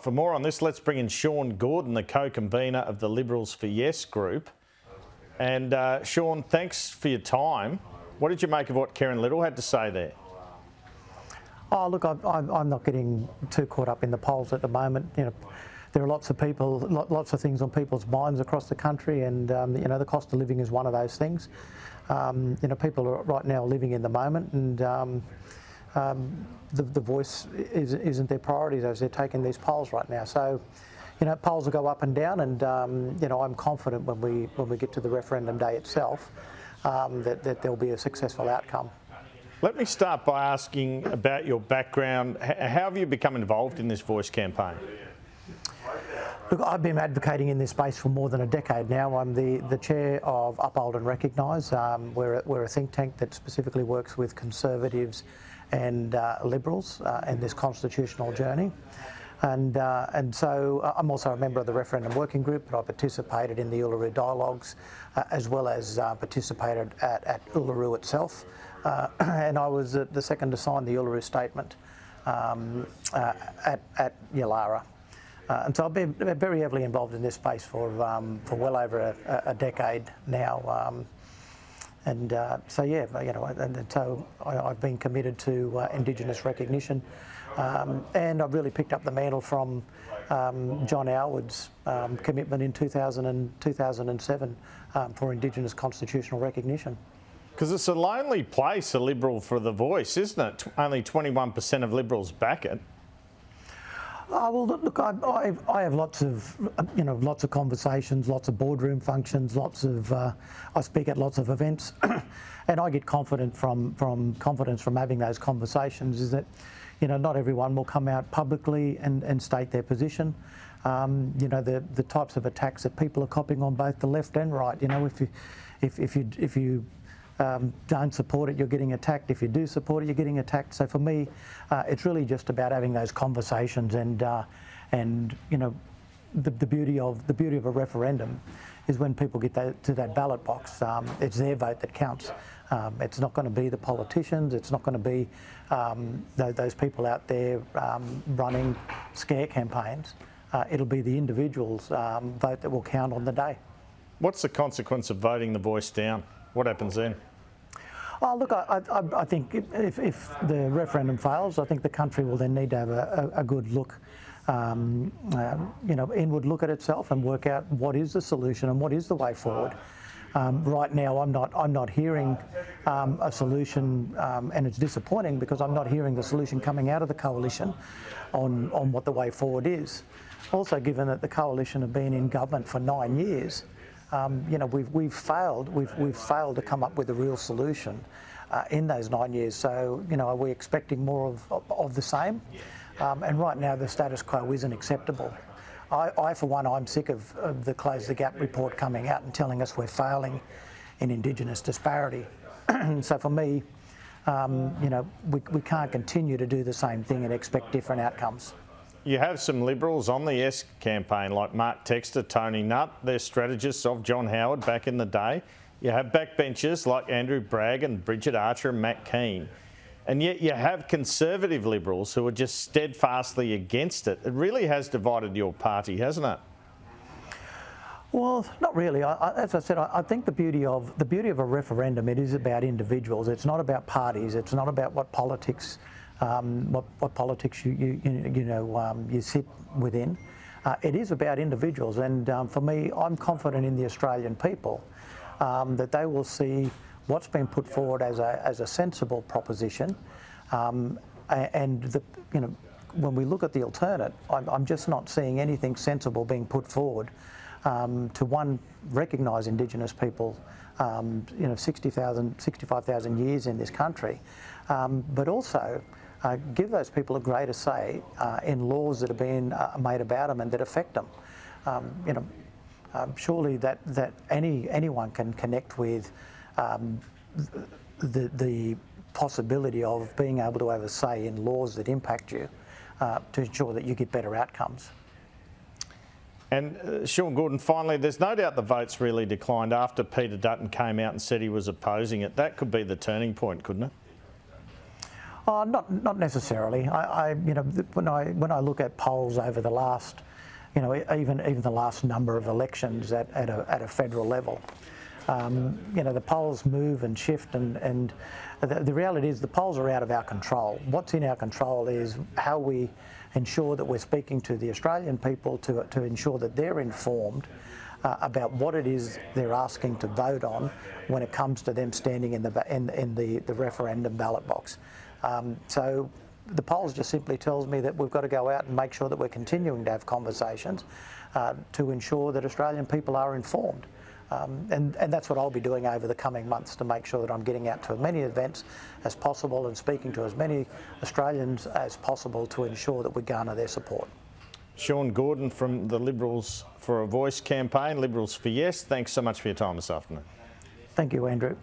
For more on this, let's bring in Sean Gordon, the co-convener of the Liberals for Yes group. And Sean, thanks for your time. What did you make of what Kerryn Little had to say there? Oh, look, I'm not getting too caught up in the polls at the moment. You know, there are lots of people, lots of things on people's minds across the country, and you know, the cost of living is one of those things. You know, people are right now living in the moment, and the voice isn't their priorities as they're taking these polls right now. So, you know, polls will go up and down, and you know, I'm confident when we get to the referendum day itself that there'll be a successful outcome. Let me start by asking about your background. How have you become involved in this Voice campaign? Look, I've been advocating in this space for more than a decade now. I'm the chair of Uphold and Recognise. We're a think tank that specifically works with Conservatives and Liberals in this constitutional journey. And so I'm also a member of the Referendum Working Group, but I participated in the Uluru Dialogues as well as participated at Uluru itself. And I was the second to sign the Uluru Statement at Yalara. And so I've been very heavily involved in this space for well over a decade now. So yeah, you know, and so I've been committed to Indigenous recognition, and I've really picked up the mantle from John Howard's commitment in 2007 for Indigenous constitutional recognition. Because it's a lonely place, a Liberal for the Voice, isn't it? Only 21% of Liberals back it. Well, look, I have lots of conversations, lots of boardroom functions, I speak at lots of events, and I get confidence from having those conversations. Is that, you know, not everyone will come out publicly and state their position. You know, the types of attacks that people are copying on both the left and right. You know, if you don't support it, you're getting attacked. If you do support it, you're getting attacked. So for me, it's really just about having those conversations, and you know, the beauty of a referendum is when people get to that ballot box, it's their vote that counts. It's not going to be the politicians. It's not going to be those people out there running scare campaigns. It'll be the individual's vote that will count on the day. What's the consequence of voting the Voice down? What happens then? Oh, look, I think if the referendum fails, I think the country will then need to have a good look, you know, inward look at itself and work out what is the solution and what is the way forward. Right now, I'm not hearing a solution, and it's disappointing because I'm not hearing the solution coming out of the coalition on what the way forward is. Also, given that the coalition have been in government for 9 years. You know, we've failed to come up with a real solution in those 9 years. So, you know, are we expecting more of the same? And right now, the status quo isn't acceptable. I for one, I'm sick of the Close the Gap report coming out and telling us we're failing in Indigenous disparity. So for me, you know, we can't continue to do the same thing and expect different outcomes. You have some Liberals on the Yes campaign, like Mark Textor, Tony Nutt, they're strategists of John Howard back in the day. You have backbenchers like Andrew Bragg and Bridget Archer and Matt Keane. And yet you have Conservative Liberals who are just steadfastly against it. It really has divided your party, hasn't it? Well, not really. As I said, I think the beauty of a referendum, it is about individuals. It's not about parties. It's not about what politics. What politics you sit within. It is about individuals, and for me, I'm confident in the Australian people that they will see what's been put forward as a sensible proposition, and you know, when we look at the alternate, I'm just not seeing anything sensible being put forward to recognise Indigenous people. You know, 65,000 years in this country, but also. Give those people a greater say in laws that have been made about them and that affect them. You know, surely that anyone can connect with the possibility of being able to have a say in laws that impact you to ensure that you get better outcomes. And Sean Gordon, finally, there's no doubt the votes really declined after Peter Dutton came out and said he was opposing it. That could be the turning point, couldn't it? Not necessarily. When I look at polls over the last, even the last number of elections at a federal level, the polls move and shift, and the reality is the polls are out of our control. What's in our control is how we ensure that we're speaking to the Australian people to ensure that they're informed about what it is they're asking to vote on when it comes to them standing in the referendum ballot box. So the polls just simply tells me that we've got to go out and make sure that we're continuing to have conversations to ensure that Australian people are informed. And that's what I'll be doing over the coming months, to make sure that I'm getting out to as many events as possible and speaking to as many Australians as possible to ensure that we garner their support. Sean Gordon from the Liberals for a Voice campaign, Liberals for Yes, thanks so much for your time this afternoon. Thank you, Andrew.